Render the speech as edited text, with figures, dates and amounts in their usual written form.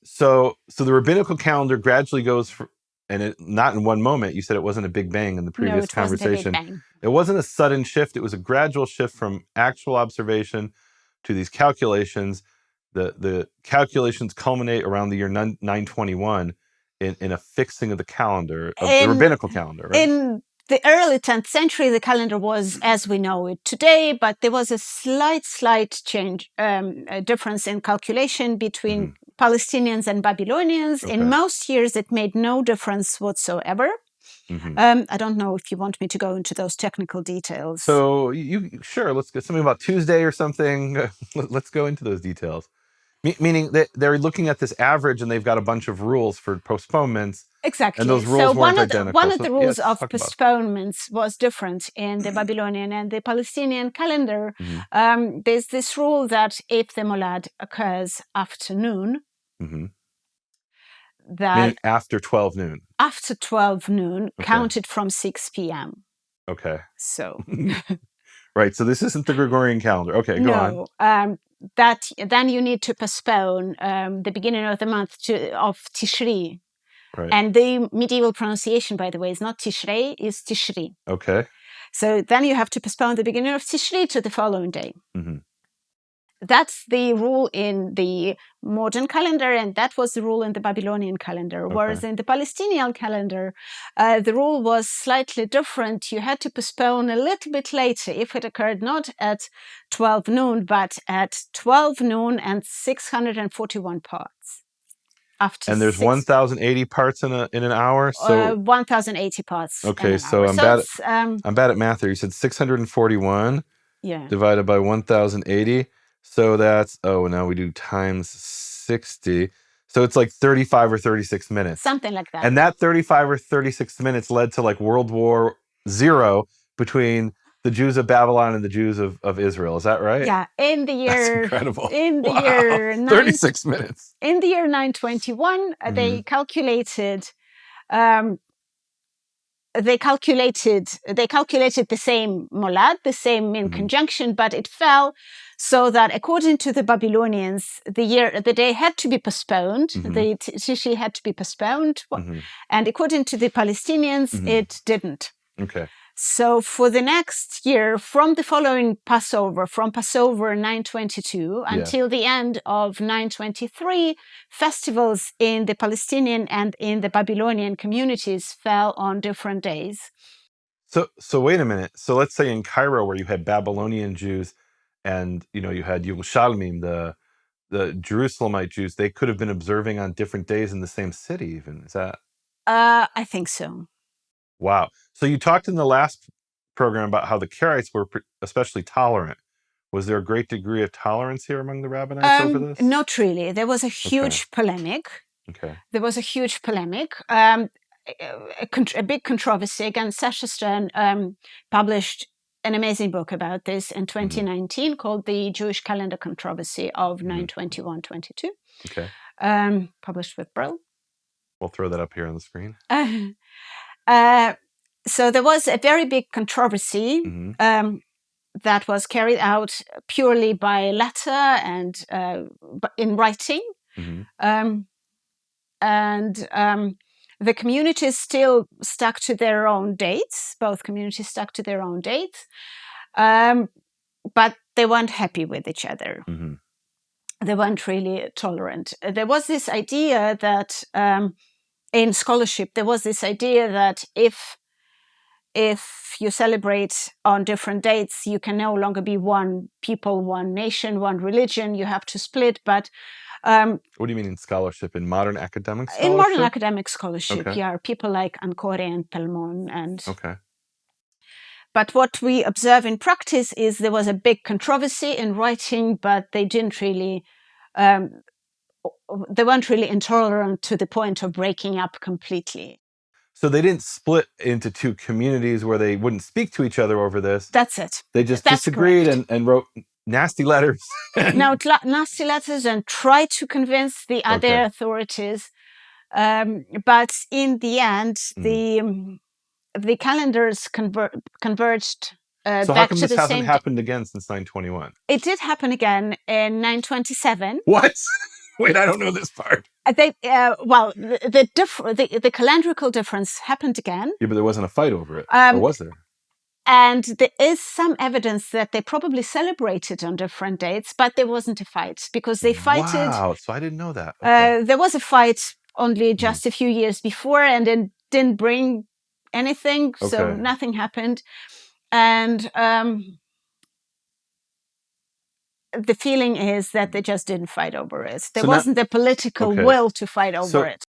So the rabbinical calendar gradually goes not in one moment. You said it wasn't a big bang in the previous No, it conversation. wasn't a big bang. It wasn't a sudden shift. It was a gradual shift from actual observation to these calculations. The calculations culminate around the year 921 in a fixing of the calendar, of the rabbinical calendar, right? In the early 10th century, the calendar was as we know it today, but there was a slight change, a difference in calculation between Palestinians and Babylonians. Okay. In most years, it made no difference whatsoever. I don't know if you want me to go into those technical details. So sure, let's get something about Tuesday or something. Let's go into those details. Meaning that they're looking at this average and they've got a bunch of rules for postponements. Exactly. And those rules weren't identical. One of the rules of postponements was different in the Babylonian and the Palestinian calendar. There's this rule that if the molad occurs after noon, meaning after 12 noon. After 12 noon, counted from 6 p.m. Okay. So. Right. So this isn't the Gregorian calendar. Okay, go on. Then you need to postpone the beginning of the month of Tishri. Right. And the medieval pronunciation, by the way, is not Tishrei, is Tishri. Okay. So then you have to postpone the beginning of Tishri to the following day. That's the rule in the modern calendar, and that was the rule in the Babylonian calendar. Whereas in the Palestinian calendar, the rule was slightly different. You had to postpone a little bit later if it occurred not at 12 noon, but at 12 noon and 641 parts. And there's 1,080 parts in an hour. So 1,080 parts. Okay, so I'm bad at math here. You said 641 divided by 1,080. So that's, now we do times 60. So it's like 35 or 36 minutes. Something like that. And that 35 or 36 minutes led to like World War II between the Jews of Babylon and the Jews of Israel. Is that right? Yeah. In the year... That's incredible. In the year... 36 minutes. In the year 921, they calculated... They calculated the same molad, the same min conjunction, but it fell so that according to the Babylonians, the day had to be postponed. The Tishri had to be postponed, and according to the Palestinians, it didn't. Okay. So for the next year, from the following Passover, from Passover 922 until the end of 923, festivals in the Palestinian and in the Babylonian communities fell on different days. So wait a minute. So let's say in Cairo, where you had Babylonian Jews and you had Yerushalmim, the Jerusalemite Jews, they could have been observing on different days in the same city even. Is that? I think so. Wow. So you talked in the last program about how the Karaites were especially tolerant. Was there a great degree of tolerance here among the Rabbinites over this? Not really. There was a huge polemic. Okay. There was a huge polemic. A big controversy. Again, Sacha Stern published an amazing book about this in 2019 called The Jewish Calendar Controversy of 921-22. Okay. Published with Brill. We'll throw that up here on the screen. So there was a very big controversy that was carried out purely by letter and in writing. The communities still stuck to their own dates. Both communities stuck to their own dates. But they weren't happy with each other. They weren't really tolerant. There was this idea that in scholarship, there was this idea that if you celebrate on different dates, you can no longer be one people, one nation, one religion. You have to split. But what do you mean in scholarship? In modern academic scholarship? In modern academic scholarship, people like Ancore and Pelmon and. But what we observe in practice is there was a big controversy in writing, but they didn't really. They weren't really intolerant to the point of breaking up completely. So they didn't split into two communities where they wouldn't speak to each other over this. That's it. They just disagreed and wrote nasty letters. Nasty letters and tried to convince the other authorities. But in the end, the calendars converged. So how come this hasn't happened again since 921? It did happen again in 927. What? Wait, I don't know this part. The calendrical difference happened again. Yeah, but there wasn't a fight over it, or was there? And there is some evidence that they probably celebrated on different dates, but there wasn't a fight because they fighted. Wow, so I didn't know that. Okay. There was a fight only just a few years before, and it didn't bring anything, so nothing happened. And the feeling is that they just didn't fight over it. There wasn't a political will to fight over it.